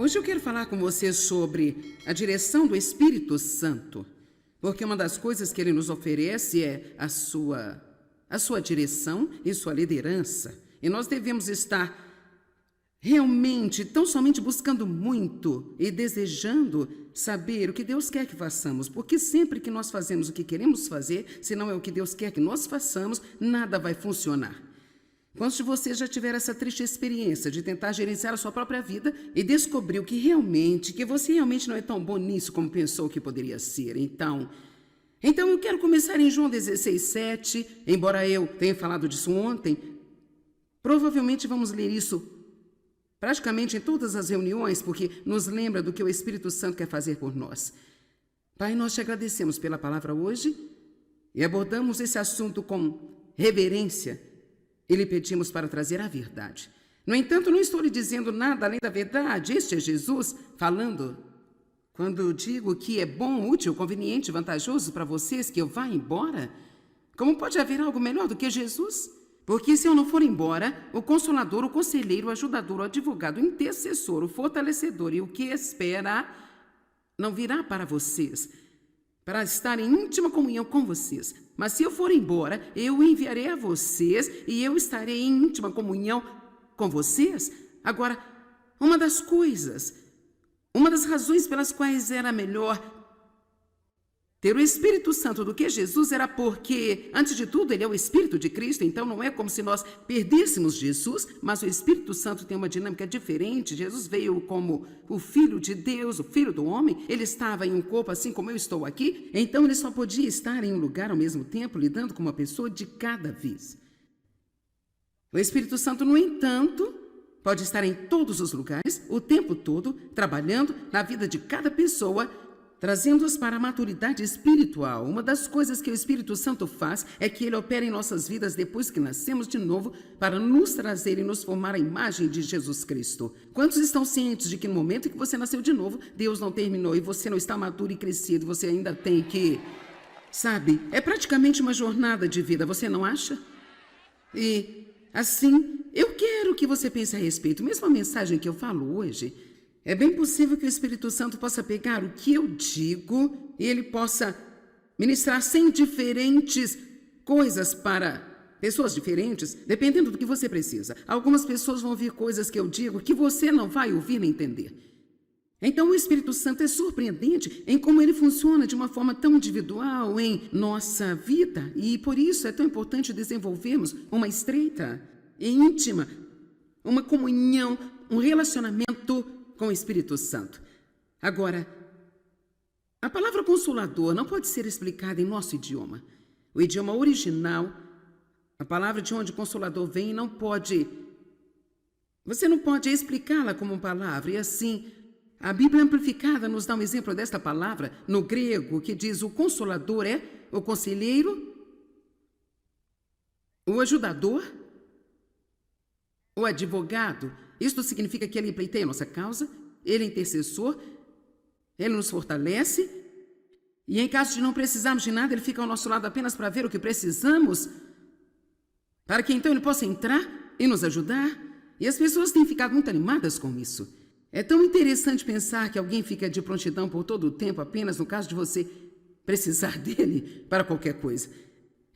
Hoje eu quero falar com você sobre a direção do Espírito Santo, porque uma das coisas que ele nos oferece é a sua direção e sua liderança. E nós devemos estar realmente, tão somente buscando muito e desejando saber o que Deus quer que façamos, porque sempre que nós fazemos o que queremos fazer, se não é o que Deus quer que nós façamos, nada vai funcionar. Quantos de vocês já tiveram essa triste experiência de tentar gerenciar a sua própria vida e descobriu que você realmente não é tão bom nisso como pensou que poderia ser? Então eu quero começar em João 16:7, embora eu tenha falado disso ontem. Provavelmente vamos ler isso praticamente em todas as reuniões, porque nos lembra do que o Espírito Santo quer fazer por nós. Pai, nós te agradecemos pela palavra hoje e abordamos esse assunto com reverência e lhe pedimos para trazer a verdade. No entanto, não estou lhe dizendo nada além da verdade. Este é Jesus falando. Quando digo que é bom, útil, conveniente, vantajoso para vocês que eu vá embora, como pode haver algo melhor do que Jesus? Porque se eu não for embora, o Consolador, o Conselheiro, o Ajudador, o Advogado, o Intercessor, o Fortalecedor e o que espera não virá para vocês, para estar em íntima comunhão com vocês. Mas se eu for embora, eu enviarei a vocês e eu estarei em íntima comunhão com vocês. Agora, uma das razões pelas quais era melhor ter o Espírito Santo do que Jesus era porque, antes de tudo, ele é o Espírito de Cristo, então não é como se nós perdêssemos Jesus, mas o Espírito Santo tem uma dinâmica diferente. Jesus veio como o Filho de Deus, o Filho do homem, ele estava em um corpo assim como eu estou aqui, então ele só podia estar em um lugar ao mesmo tempo, lidando com uma pessoa de cada vez. O Espírito Santo, no entanto, pode estar em todos os lugares, o tempo todo, trabalhando na vida de cada pessoa, trazendo-os para a maturidade espiritual. Uma das coisas que o Espírito Santo faz é que ele opera em nossas vidas depois que nascemos de novo para nos trazer e nos formar a imagem de Jesus Cristo. Quantos estão cientes de que no momento em que você nasceu de novo, Deus não terminou e você não está maduro e crescido, você ainda tem que... Sabe, é praticamente uma jornada de vida, você não acha? E assim, eu quero que você pense a respeito. Mesmo a mensagem que eu falo hoje... É bem possível que o Espírito Santo possa pegar o que eu digo e ele possa ministrar 100 diferentes coisas para pessoas diferentes, dependendo do que você precisa. Algumas pessoas vão ouvir coisas que eu digo que você não vai ouvir nem entender. Então o Espírito Santo é surpreendente em como ele funciona de uma forma tão individual em nossa vida. E por isso é tão importante desenvolvermos uma estreita e íntima, uma comunhão, um relacionamento com o Espírito Santo. Agora, a palavra consolador não pode ser explicada em nosso idioma. O idioma original, a palavra de onde consolador vem, você não pode explicá-la como palavra. E assim, a Bíblia Amplificada nos dá um exemplo desta palavra no grego, que diz: o consolador é o conselheiro, o ajudador, o advogado. Isto significa que ele pleiteia a nossa causa, ele é intercessor, ele nos fortalece, e em caso de não precisarmos de nada, ele fica ao nosso lado apenas para ver o que precisamos, para que então ele possa entrar e nos ajudar. E as pessoas têm ficado muito animadas com isso. É tão interessante pensar que alguém fica de prontidão por todo o tempo, apenas no caso de você precisar dele para qualquer coisa.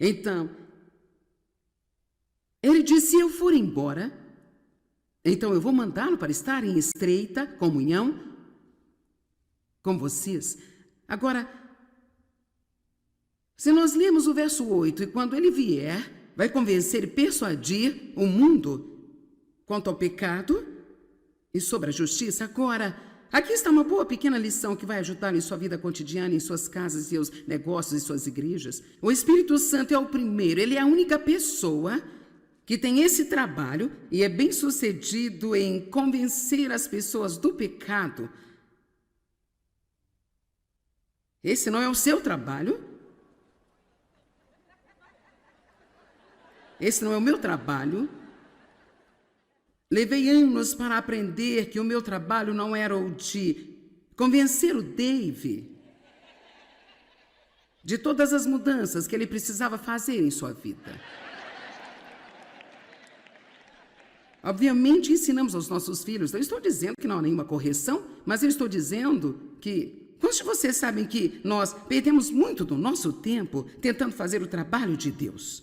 Então, ele disse: se eu for embora, então eu vou mandá-lo para estar em estreita comunhão com vocês. Agora, se nós lemos o verso 8, e quando ele vier, vai convencer e persuadir o mundo quanto ao pecado e sobre a justiça. Agora, aqui está uma boa pequena lição que vai ajudar em sua vida cotidiana, em suas casas, seus negócios e suas igrejas. O Espírito Santo é o primeiro, ele é a única pessoa que tem esse trabalho e é bem sucedido em convencer as pessoas do pecado. Esse não é o seu trabalho. Esse não é o meu trabalho. Levei anos para aprender que o meu trabalho não era o de convencer o Dave de todas as mudanças que ele precisava fazer em sua vida. Obviamente, ensinamos aos nossos filhos. Não estou dizendo que não há nenhuma correção, mas eu estou dizendo que, quantos de vocês sabem que nós perdemos muito do nosso tempo tentando fazer o trabalho de Deus?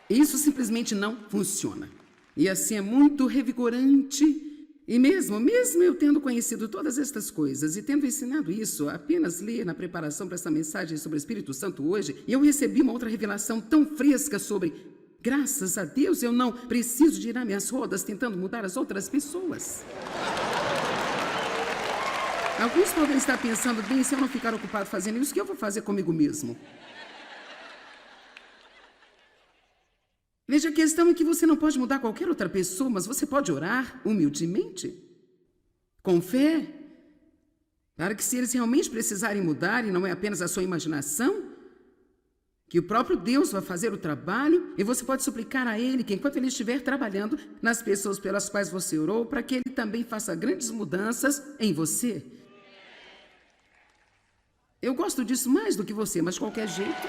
Isso simplesmente não funciona. E assim é muito revigorante. E mesmo eu tendo conhecido todas estas coisas e tendo ensinado isso, apenas ler na preparação para essa mensagem sobre o Espírito Santo hoje, eu recebi uma outra revelação tão fresca sobre, graças a Deus, eu não preciso girar minhas rodas tentando mudar as outras pessoas. Alguns podem estar pensando, bem, se eu não ficar ocupado fazendo isso, o que eu vou fazer comigo mesmo? Veja, a questão é que você não pode mudar qualquer outra pessoa, mas você pode orar humildemente, com fé, para que se eles realmente precisarem mudar, e não é apenas a sua imaginação, que o próprio Deus vai fazer o trabalho, e você pode suplicar a Ele que enquanto Ele estiver trabalhando nas pessoas pelas quais você orou, para que Ele também faça grandes mudanças em você. Eu gosto disso mais do que você, mas de qualquer jeito.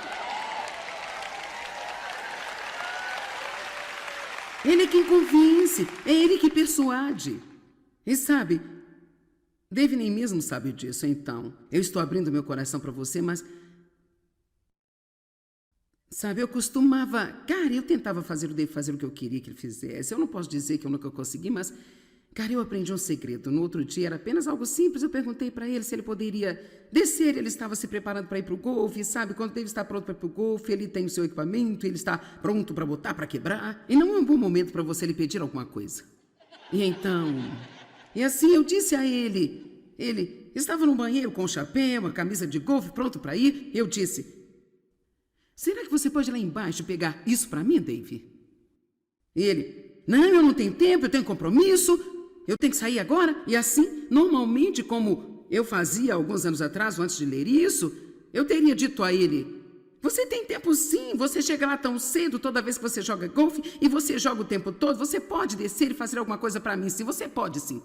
Ele é quem convence, é Ele que persuade. E sabe, Dave nem mesmo sabe disso, então eu estou abrindo meu coração para você, mas... Sabe, eu tentava fazer o Dave fazer o que eu queria que ele fizesse. Eu não posso dizer que eu nunca consegui, mas... Cara, eu aprendi um segredo. No outro dia era apenas algo simples. Eu perguntei para ele se ele poderia descer. Ele estava se preparando para ir para o golfe, sabe? Quando ele está pronto para ir para o golfe, ele tem o seu equipamento, ele está pronto para botar, para quebrar. E não é um bom momento para você lhe pedir alguma coisa. E assim eu disse a ele. Ele estava no banheiro com um chapéu, uma camisa de golfe, pronto para ir. Eu disse, será que você pode ir lá embaixo pegar isso para mim, Dave? E ele, não, eu não tenho tempo, eu tenho compromisso. Eu tenho que sair agora? E assim, normalmente, como eu fazia alguns anos atrás, antes de ler isso, eu teria dito a ele, você tem tempo sim, você chega lá tão cedo toda vez que você joga golfe e você joga o tempo todo, você pode descer e fazer alguma coisa para mim sim, você pode sim.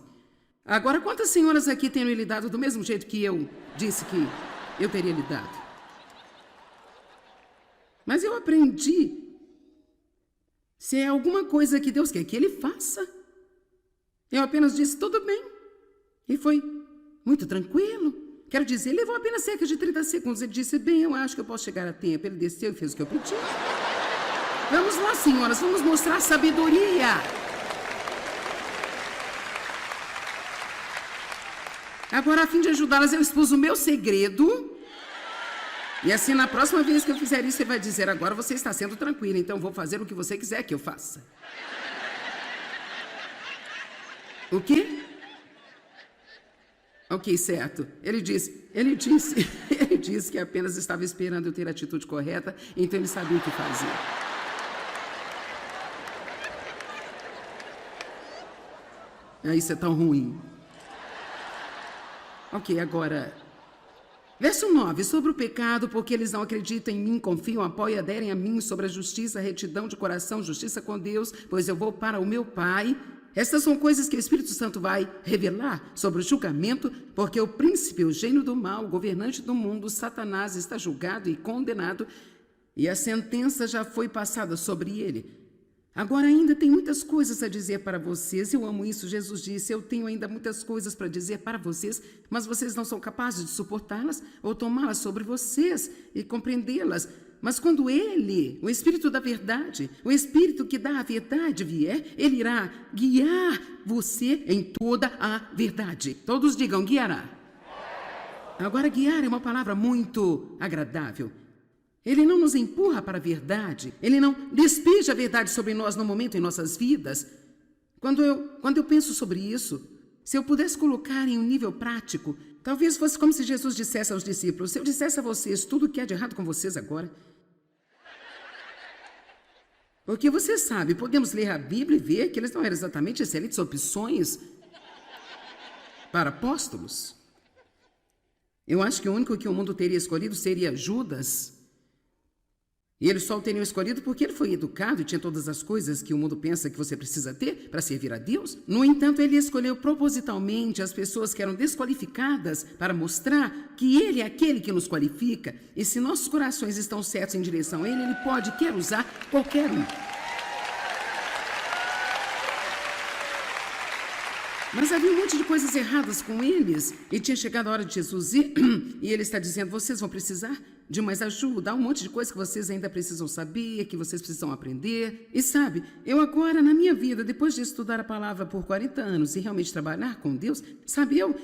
Agora, quantas senhoras aqui têm lhe dado do mesmo jeito que eu disse que eu teria lhe dado? Mas eu aprendi, se é alguma coisa que Deus quer que Ele faça, eu apenas disse, tudo bem. E foi muito tranquilo. Quero dizer, levou apenas cerca de 30 segundos. Ele disse, bem, eu acho que eu posso chegar a tempo. Ele desceu e fez o que eu pedi. Vamos lá, senhoras, vamos mostrar sabedoria. Agora, a fim de ajudá-las, eu expus o meu segredo. E assim, na próxima vez que eu fizer isso, você vai dizer, agora você está sendo tranquila, então vou fazer o que você quiser que eu faça. O quê? Ok, certo. Ele disse que apenas estava esperando eu ter a atitude correta, então ele sabia o que fazer. Isso é tão ruim. Ok, agora... Verso 9, sobre o pecado, porque eles não acreditam em mim, confiam, apoiam, aderem a mim, sobre a justiça, retidão de coração, justiça com Deus, pois eu vou para o meu Pai. Estas são coisas que o Espírito Santo vai revelar sobre o julgamento, porque o príncipe, o gênio do mal, o governante do mundo, Satanás, está julgado e condenado, e a sentença já foi passada sobre ele. Agora ainda tem muitas coisas a dizer para vocês, eu amo isso, Jesus disse, eu tenho ainda muitas coisas para dizer para vocês, mas vocês não são capazes de suportá-las ou tomá-las sobre vocês e compreendê-las. Mas quando Ele, o Espírito da verdade, o Espírito que dá a verdade vier, Ele irá guiar você em toda a verdade. Todos digam, guiará. Agora, guiar é uma palavra muito agradável. Ele não nos empurra para a verdade, Ele não despeja a verdade sobre nós no momento em nossas vidas. Quando eu penso sobre isso, se eu pudesse colocar em um nível prático, talvez fosse como se Jesus dissesse aos discípulos, se eu dissesse a vocês tudo o que há de errado com vocês agora. Porque você sabe, podemos ler a Bíblia e ver que eles não eram exatamente excelentes opções para apóstolos. Eu acho que o único que o mundo teria escolhido seria Judas. E eles só o teriam escolhido porque ele foi educado e tinha todas as coisas que o mundo pensa que você precisa ter para servir a Deus. No entanto, ele escolheu propositalmente as pessoas que eram desqualificadas para mostrar que ele é aquele que nos qualifica. E se nossos corações estão certos em direção a ele, ele pode, quer usar qualquer um. Mas havia um monte de coisas erradas com eles. E tinha chegado a hora de Jesus ir. E ele está dizendo, vocês vão precisar de mais ajuda. Há um monte de coisa que vocês ainda precisam saber, que vocês precisam aprender. E sabe, eu agora, na minha vida, depois de estudar a palavra por 40 anos e realmente trabalhar com Deus, sabe, eu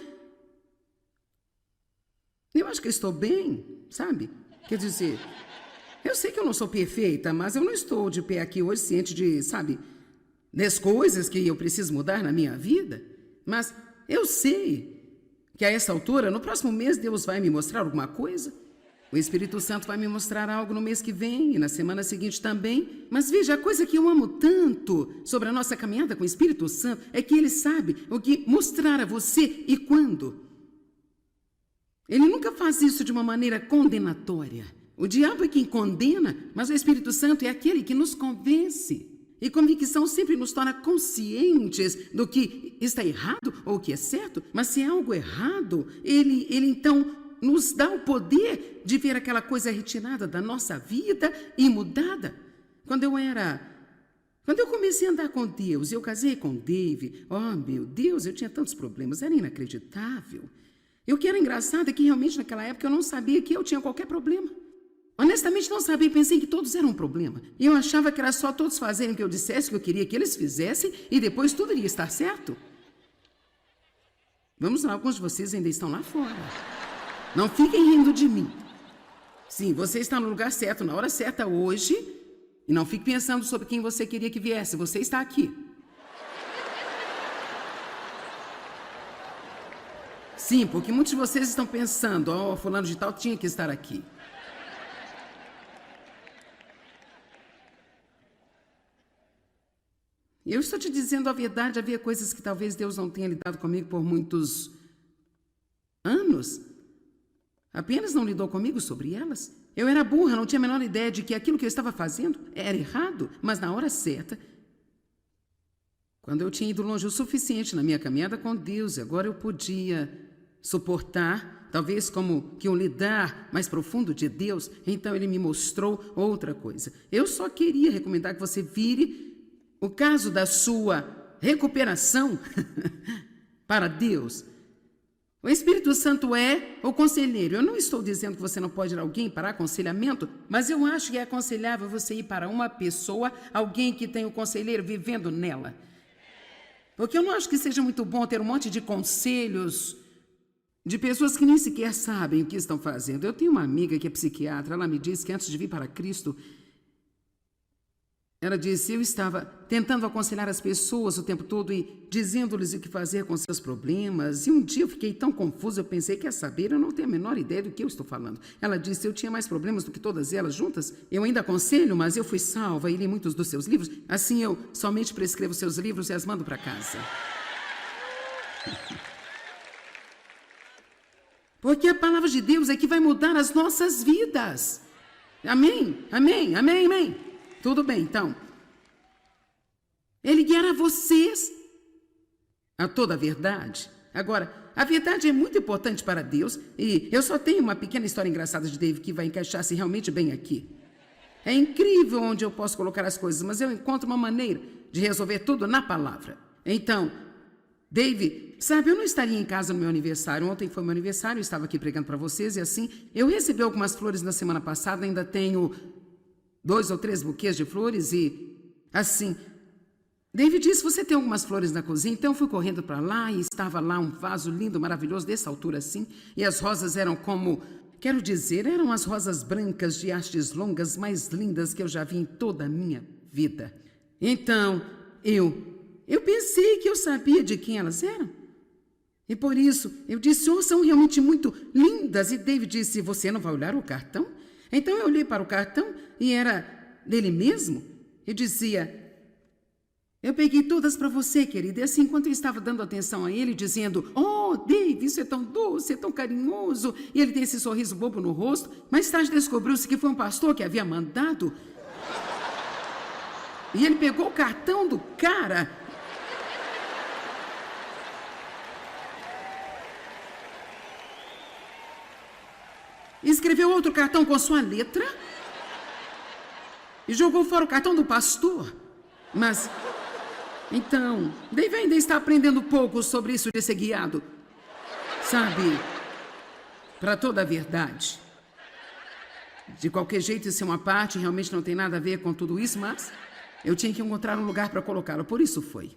acho que eu estou bem, sabe? Quer dizer, eu sei que eu não sou perfeita, mas eu não estou de pé aqui hoje ciente de, sabe, das coisas que eu preciso mudar na minha vida. Mas eu sei que a essa altura, no próximo mês, Deus vai me mostrar alguma coisa. O Espírito Santo vai me mostrar algo no mês que vem e na semana seguinte também. Mas veja, a coisa que eu amo tanto sobre a nossa caminhada com o Espírito Santo é que Ele sabe o que mostrar a você e quando. Ele nunca faz isso de uma maneira condenatória. O diabo é quem condena, mas o Espírito Santo é aquele que nos convence. E convicção sempre nos torna conscientes do que está errado ou o que é certo, mas se é algo errado, ele então nos dá o poder de ver aquela coisa retirada da nossa vida e mudada. Quando eu comecei a andar com Deus, eu casei com Dave, oh meu Deus, eu tinha tantos problemas, era inacreditável. E o que era engraçado é que realmente naquela época eu não sabia que eu tinha qualquer problema. Honestamente, não sabia, pensei que todos eram um problema. E eu achava que era só todos fazerem o que eu dissesse, o que eu queria que eles fizessem, e depois tudo iria estar certo. Vamos lá, alguns de vocês ainda estão lá fora. Não fiquem rindo de mim. Sim, você está no lugar certo, na hora certa hoje, e não fique pensando sobre quem você queria que viesse, você está aqui. Sim, porque muitos de vocês estão pensando, oh, fulano de tal tinha que estar aqui. Eu estou te dizendo a verdade, havia coisas que talvez Deus não tenha lidado comigo por muitos anos. Apenas não lidou comigo sobre elas. Eu era burra, não tinha a menor ideia de que aquilo que eu estava fazendo era errado, mas na hora certa, quando eu tinha ido longe o suficiente na minha caminhada com Deus, agora eu podia suportar, talvez como que um lidar mais profundo de Deus, então Ele me mostrou outra coisa. Eu só queria recomendar que você vire o caso da sua recuperação para Deus. O Espírito Santo é o conselheiro. Eu não estou dizendo que você não pode ir a alguém para aconselhamento, mas eu acho que é aconselhável você ir para uma pessoa, alguém que tem o conselheiro vivendo nela. Porque eu não acho que seja muito bom ter um monte de conselhos de pessoas que nem sequer sabem o que estão fazendo. Eu tenho uma amiga que é psiquiatra, ela me disse que antes de vir para Cristo, ela disse, eu estava tentando aconselhar as pessoas o tempo todo e dizendo-lhes o que fazer com seus problemas. E um dia eu fiquei tão confusa, eu pensei, quer saber, eu não tenho a menor ideia do que eu estou falando. Ela disse, eu tinha mais problemas do que todas elas juntas. Eu ainda aconselho, mas eu fui salva e li muitos dos seus livros. Assim eu somente prescrevo seus livros e as mando para casa. Porque a palavra de Deus é que vai mudar as nossas vidas. Amém? Amém? Amém? Amém? Tudo bem, então. Ele guiará vocês a toda a verdade. Agora, a verdade é muito importante para Deus e eu só tenho uma pequena história engraçada de Dave que vai encaixar-se realmente bem aqui. É incrível onde eu posso colocar as coisas, mas eu encontro uma maneira de resolver tudo na palavra. Então, Dave, sabe, eu não estaria em casa no meu aniversário. Ontem foi meu aniversário, eu estava aqui pregando para vocês e assim, eu recebi algumas flores na semana passada, ainda tenho 2 ou 3 buquês de flores e assim, David disse, você tem algumas flores na cozinha? Então eu fui correndo para lá e estava lá um vaso lindo, maravilhoso, dessa altura assim, e as rosas eram como, quero dizer, eram as rosas brancas de hastes longas mais lindas que eu já vi em toda a minha vida. Então, eu pensei que eu sabia de quem elas eram. E por isso, eu disse, oh, são realmente muito lindas. E David disse, você não vai olhar o cartão? Então eu olhei para o cartão e era dele mesmo. E dizia, eu peguei todas para você, querida. E assim, enquanto eu estava dando atenção a ele, dizendo, oh, Dave, isso é tão doce, é tão carinhoso. E ele tem esse sorriso bobo no rosto. Mais tarde descobriu-se que foi um pastor que havia mandado. E ele pegou o cartão do cara e escreveu outro cartão com sua letra e jogou fora o cartão do pastor. Mas Então, Dave ainda está aprendendo pouco sobre isso de ser guiado, sabe, para toda a verdade. De qualquer jeito, isso é uma parte, realmente não tem nada a ver com tudo isso, mas eu tinha que encontrar um lugar para colocá-lo, por isso foi.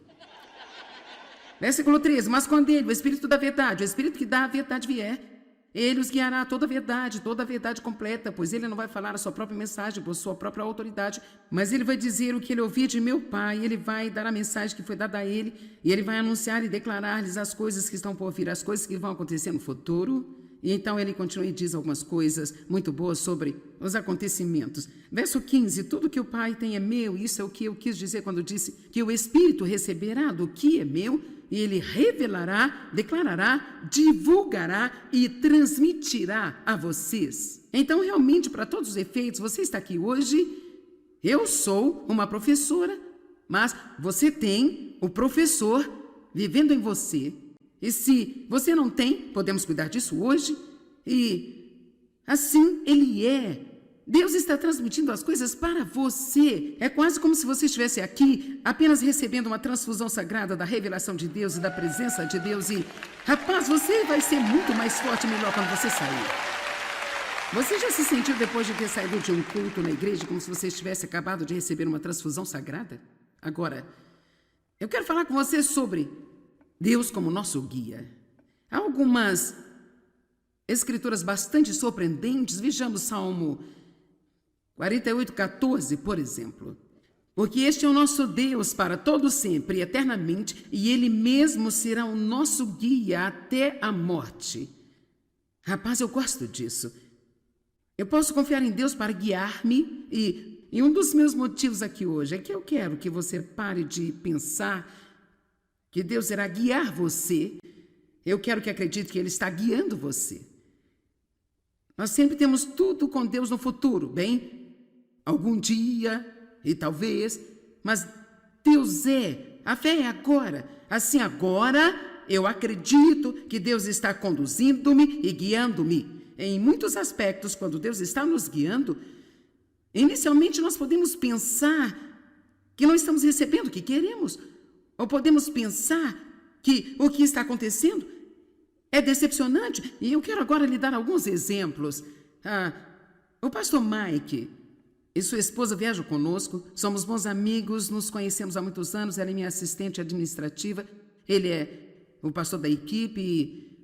Versículo 13, mas quando ele, o Espírito da verdade, o Espírito que dá a verdade vier, ele os guiará a toda a verdade completa, pois ele não vai falar a sua própria mensagem por sua própria autoridade, mas ele vai dizer o que ele ouviu de meu Pai, ele vai dar a mensagem que foi dada a ele, e ele vai anunciar e declarar-lhes as coisas que estão por vir, as coisas que vão acontecer no futuro. E então ele continua e diz algumas coisas muito boas sobre os acontecimentos. Verso 15, tudo que o Pai tem é meu, isso é o que eu quis dizer quando disse que o Espírito receberá do que é meu, e ele revelará, declarará, divulgará e transmitirá a vocês. Então, realmente, para todos os efeitos, você está aqui hoje, eu sou uma professora, mas você tem o professor vivendo em você. E se você não tem, podemos cuidar disso hoje. E assim ele é. Deus está transmitindo as coisas para você. É quase como se você estivesse aqui apenas recebendo uma transfusão sagrada da revelação de Deus e da presença de Deus. E, rapaz, você vai ser muito mais forte e melhor quando você sair. Você já se sentiu depois de ter saído de um culto na igreja como se você estivesse acabado de receber uma transfusão sagrada? Agora, eu quero falar com você sobre Deus como nosso guia. Há algumas escrituras bastante surpreendentes. Vejamos Salmo 48:14, por exemplo. Porque este é o nosso Deus para todo sempre e eternamente, e Ele mesmo será o nosso guia até a morte. Rapaz, eu gosto disso. Eu posso confiar em Deus para guiar-me, e um dos meus motivos aqui hoje é que eu quero que você pare de pensar que Deus irá guiar você. Eu quero que acredite que Ele está guiando você. Nós sempre temos tudo com Deus no futuro, bem? Algum dia, e talvez, mas Deus é, a fé é agora. Assim, agora eu acredito que Deus está conduzindo-me e guiando-me. Em muitos aspectos, quando Deus está nos guiando, inicialmente nós podemos pensar que não estamos recebendo o que queremos, ou podemos pensar que o que está acontecendo é decepcionante. E eu quero agora lhe dar alguns exemplos. O pastor Mike e sua esposa viajam conosco, somos bons amigos, nos conhecemos há muitos anos, ela é minha assistente administrativa, ele é o pastor da equipe. E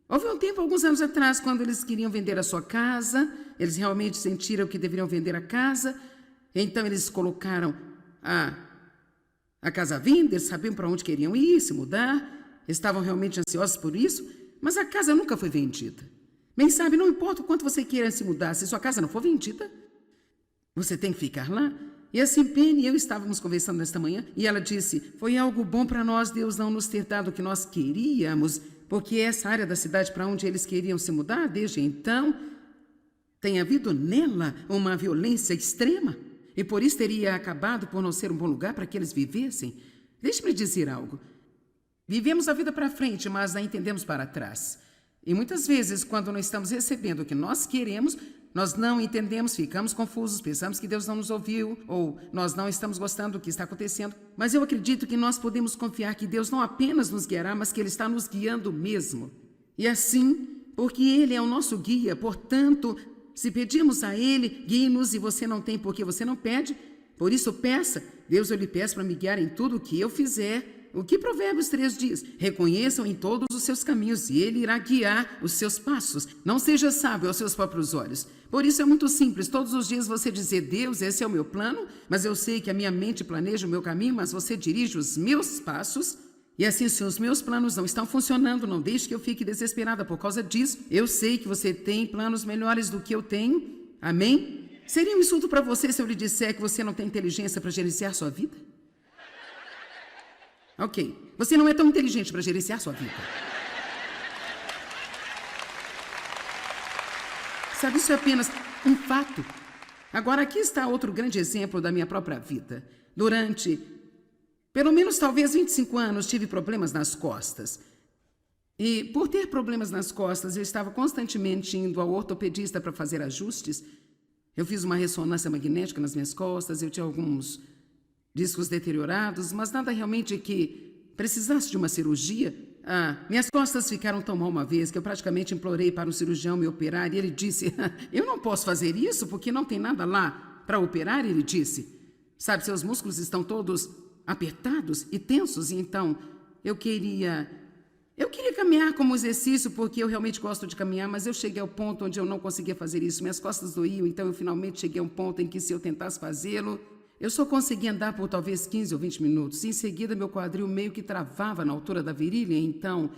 houve um tempo, alguns anos atrás, quando eles queriam vender a sua casa, eles realmente sentiram que deveriam vender a casa, então eles colocaram a casa à venda, eles sabiam para onde queriam ir, se mudar, estavam realmente ansiosos por isso, mas a casa nunca foi vendida. Bem, sabe, não importa o quanto você queira se mudar, se sua casa não for vendida, você tem que ficar lá. E assim, Penny e eu estávamos conversando nesta manhã, e ela disse, foi algo bom para nós Deus não nos ter dado o que nós queríamos, porque essa área da cidade para onde eles queriam se mudar, desde então, tem havido nela uma violência extrema, e por isso teria acabado por não ser um bom lugar para que eles vivessem. Deixe-me dizer algo. Vivemos a vida para frente, mas a entendemos para trás. E muitas vezes, quando não estamos recebendo o que nós queremos, nós não entendemos, ficamos confusos, pensamos que Deus não nos ouviu, ou nós não estamos gostando do que está acontecendo. Mas eu acredito que nós podemos confiar que Deus não apenas nos guiará, mas que Ele está nos guiando mesmo. E assim, porque Ele é o nosso guia, portanto, se pedirmos a Ele, guie-nos, e você não tem porque você não pede, por isso peça. Deus, eu lhe peço para me guiar em tudo o que eu fizer. O que Provérbios 3 diz? Reconheçam em todos os seus caminhos e Ele irá guiar os seus passos. Não seja sábio aos seus próprios olhos. Por isso é muito simples, todos os dias você dizer, Deus, esse é o meu plano, mas eu sei que a minha mente planeja o meu caminho, mas você dirige os meus passos. E assim, se os meus planos não estão funcionando, não deixe que eu fique desesperada por causa disso. Eu sei que você tem planos melhores do que eu tenho. Amém? Seria um insulto para você se eu lhe disser que você não tem inteligência para gerenciar sua vida? Ok, você não é tão inteligente para gerenciar sua vida. Sabe, isso é apenas um fato. Agora, aqui está outro grande exemplo da minha própria vida. Durante, pelo menos talvez 25 anos, tive problemas nas costas. E por ter problemas nas costas, eu estava constantemente indo ao ortopedista para fazer ajustes. Eu fiz uma ressonância magnética nas minhas costas, eu tinha alguns discos deteriorados, mas nada realmente que precisasse de uma cirurgia. Minhas costas ficaram tão mal uma vez que eu praticamente implorei para um cirurgião me operar e ele disse, eu não posso fazer isso porque não tem nada lá para operar, ele disse. Sabe, seus músculos estão todos apertados e tensos, e então eu queria caminhar como exercício porque eu realmente gosto de caminhar, mas eu cheguei ao ponto onde eu não conseguia fazer isso. Minhas costas doíam, então eu finalmente cheguei a um ponto em que se eu tentasse fazê-lo, eu só conseguia andar por talvez 15 ou 20 minutos. E em seguida, meu quadril meio que travava na altura da virilha. Então,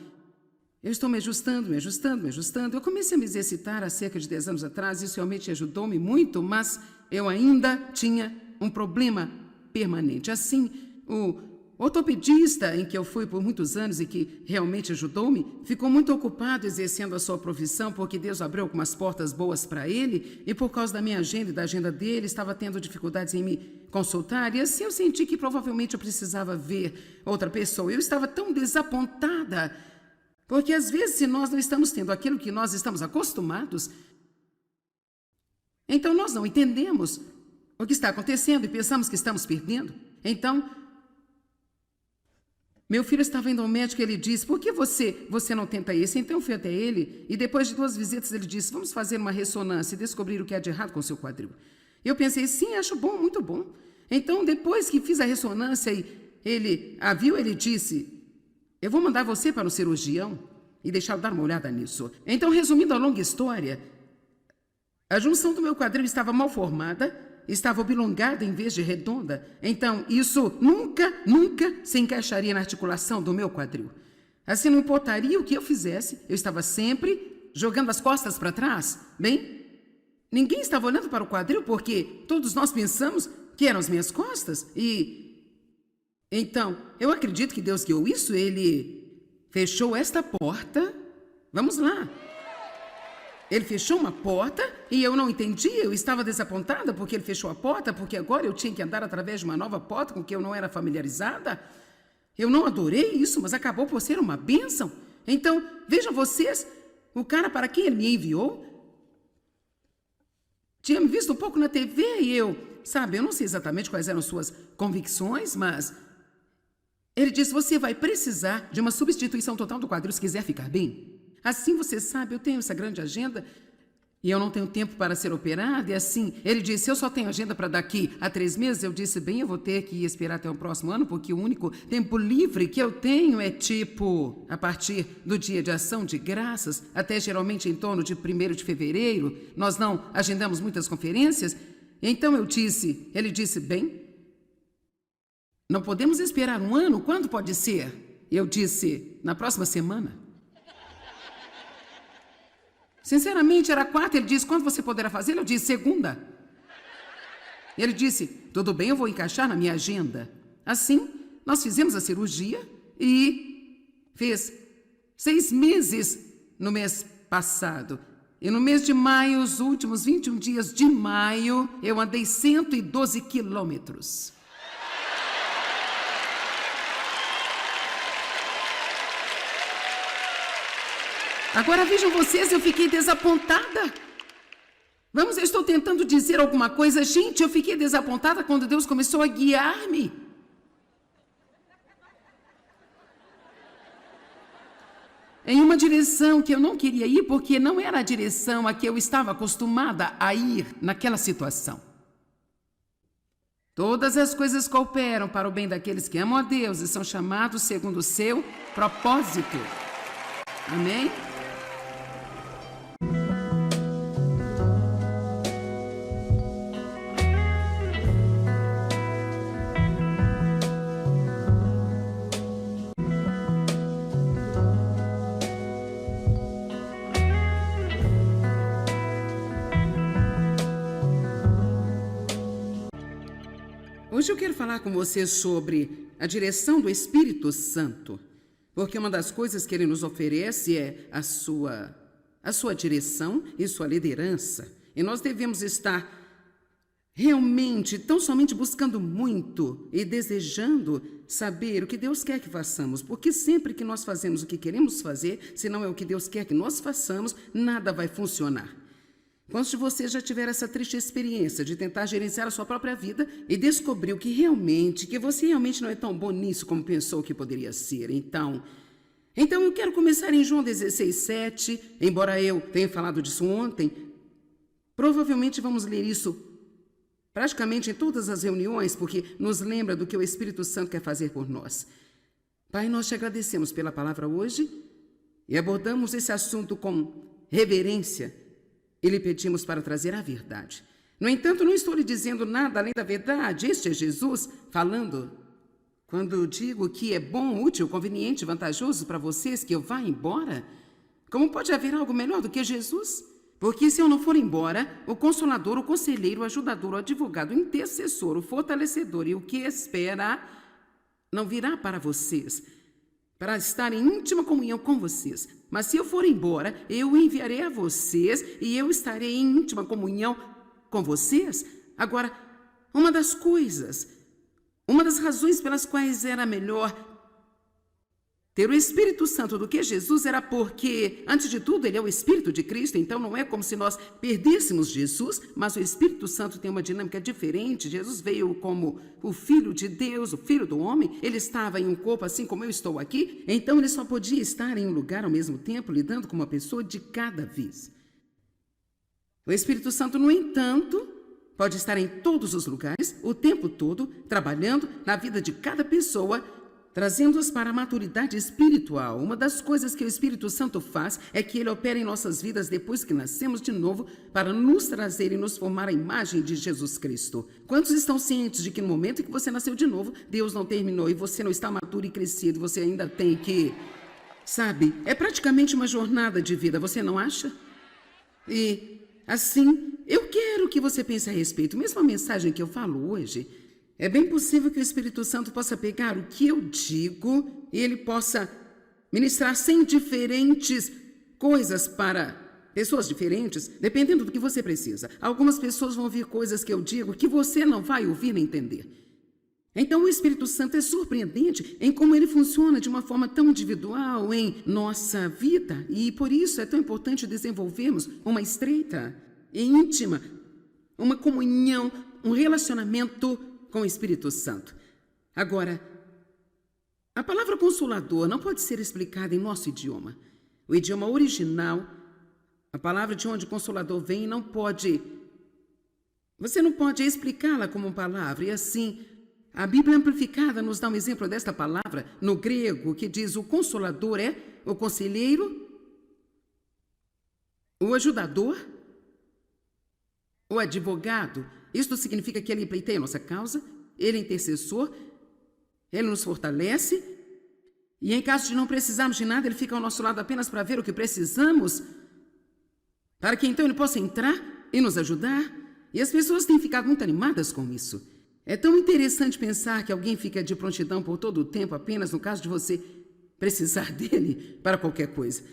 eu estou me ajustando. Eu comecei a me exercitar há cerca de 10 anos atrás. Isso realmente ajudou-me muito, mas eu ainda tinha um problema permanente. Assim, o ortopedista em que eu fui por muitos anos e que realmente ajudou-me, ficou muito ocupado exercendo a sua profissão porque Deus abriu algumas portas boas para ele e por causa da minha agenda e da agenda dele, estava tendo dificuldades em me consultar e assim eu senti que provavelmente eu precisava ver outra pessoa. Eu estava tão desapontada porque às vezes se nós não estamos tendo aquilo que nós estamos acostumados, então nós não entendemos o que está acontecendo e pensamos que estamos perdendo. Então, meu filho estava indo ao médico e ele disse, por que você não tenta isso? Então eu fui até ele e depois de 2 visitas ele disse, vamos fazer uma ressonância e descobrir o que há de errado com o seu quadril. Eu pensei, sim, acho bom, muito bom. Então depois que fiz a ressonância e ele a viu, ele disse, eu vou mandar você para um cirurgião e deixá-lo dar uma olhada nisso. Então, resumindo a longa história, a junção do meu quadril estava mal formada, estava oblongada em vez de redonda. Então, isso nunca se encaixaria na articulação do meu quadril. Assim, não importaria o que eu fizesse, eu estava sempre jogando as costas para trás. Bem, ninguém estava olhando para o quadril porque todos nós pensamos que eram as minhas costas. Então, eu acredito que Deus guiou isso, Ele fechou esta porta. Vamos lá. Ele fechou uma porta e eu não entendi, eu estava desapontada porque ele fechou a porta, porque agora eu tinha que andar através de uma nova porta com que eu não era familiarizada. Eu não adorei isso, mas acabou por ser uma bênção. Então, vejam vocês, o cara para quem ele me enviou tinha me visto um pouco na TV e eu não sei exatamente quais eram suas convicções, mas ele disse, você vai precisar de uma substituição total do quadril se quiser ficar bem. Assim, você sabe, eu tenho essa grande agenda e eu não tenho tempo para ser operada. E assim, ele disse, eu só tenho agenda para daqui a 3 meses. Eu disse, bem, eu vou ter que esperar até o próximo ano, porque o único tempo livre que eu tenho é a partir do dia de ação de graças, até geralmente em torno de 1º de fevereiro. Nós não agendamos muitas conferências. Então ele disse, bem, não podemos esperar um ano, quando pode ser? Eu disse, na próxima semana. Sinceramente, era 4. Ele disse, quando você poderá fazer? Eu disse, segunda. Ele disse, tudo bem, eu vou encaixar na minha agenda. Assim, nós fizemos a cirurgia e fez 6 meses no mês passado. E no mês de maio, os últimos 21 dias de maio, eu andei 112 quilômetros. Agora vejam vocês, eu fiquei desapontada. Eu estou tentando dizer alguma coisa. Gente, eu fiquei desapontada quando Deus começou a guiar-me. Em uma direção que eu não queria ir, porque não era a direção a que eu estava acostumada a ir naquela situação. Todas as coisas cooperam para o bem daqueles que amam a Deus e são chamados segundo o seu propósito. Amém? Hoje eu quero falar com você sobre a direção do Espírito Santo, porque uma das coisas que ele nos oferece é a sua direção e sua liderança. E nós devemos estar realmente, tão somente buscando muito e desejando saber o que Deus quer que façamos, porque sempre que nós fazemos o que queremos fazer, se não é o que Deus quer que nós façamos, nada vai funcionar. Quantos de vocês já tiveram essa triste experiência de tentar gerenciar a sua própria vida e descobriu que você realmente não é tão bom nisso como pensou que poderia ser? Então eu quero começar em João 16:7, embora eu tenha falado disso ontem. Provavelmente vamos ler isso praticamente em todas as reuniões, porque nos lembra do que o Espírito Santo quer fazer por nós. Pai, nós te agradecemos pela palavra hoje e abordamos esse assunto com reverência e lhe pedimos para trazer a verdade. No entanto, não estou lhe dizendo nada além da verdade. Este é Jesus falando. Quando digo que é bom, útil, conveniente, vantajoso para vocês que eu vá embora, como pode haver algo melhor do que Jesus? Porque se eu não for embora, o Consolador, o Conselheiro, o Ajudador, o Advogado, o Intercessor, o Fortalecedor e o que espera não virá para vocês, para estar em íntima comunhão com vocês. Mas se eu for embora, eu enviarei a vocês e eu estarei em íntima comunhão com vocês. Agora, uma das razões pelas quais era melhor ter o Espírito Santo do que Jesus era porque, antes de tudo, ele é o Espírito de Cristo, então não é como se nós perdêssemos Jesus, mas o Espírito Santo tem uma dinâmica diferente. Jesus veio como o Filho de Deus, o Filho do homem, ele estava em um corpo assim como eu estou aqui, então ele só podia estar em um lugar ao mesmo tempo, lidando com uma pessoa de cada vez. O Espírito Santo, no entanto, pode estar em todos os lugares, o tempo todo, trabalhando na vida de cada pessoa, trazendo-os para a maturidade espiritual. Uma das coisas que o Espírito Santo faz é que ele opera em nossas vidas depois que nascemos de novo para nos trazer e nos formar a imagem de Jesus Cristo. Quantos estão cientes de que no momento em que você nasceu de novo, Deus não terminou e você não está maduro e crescido, você ainda tem que... Sabe, é praticamente uma jornada de vida, você não acha? E, assim, eu quero que você pense a respeito. Mesmo a mensagem que eu falo hoje... É bem possível que o Espírito Santo possa pegar o que eu digo e ele possa ministrar 100 diferentes coisas para pessoas diferentes, dependendo do que você precisa. Algumas pessoas vão ouvir coisas que eu digo que você não vai ouvir nem entender. Então o Espírito Santo é surpreendente em como ele funciona de uma forma tão individual em nossa vida. E por isso é tão importante desenvolvermos uma estreita e íntima, uma comunhão, um relacionamento com o Espírito Santo. Agora, a palavra consolador não pode ser explicada em nosso idioma. O idioma original, a palavra de onde consolador vem, você não pode explicá-la como uma palavra. E assim, a Bíblia Amplificada nos dá um exemplo desta palavra no grego, que diz: o consolador é o conselheiro, o ajudador, o advogado. Isto significa que ele pleiteia a nossa causa, ele é intercessor, ele nos fortalece, e em caso de não precisarmos de nada, ele fica ao nosso lado apenas para ver o que precisamos, para que então ele possa entrar e nos ajudar. E as pessoas têm ficado muito animadas com isso. É tão interessante pensar que alguém fica de prontidão por todo o tempo, apenas no caso de você precisar dele para qualquer coisa.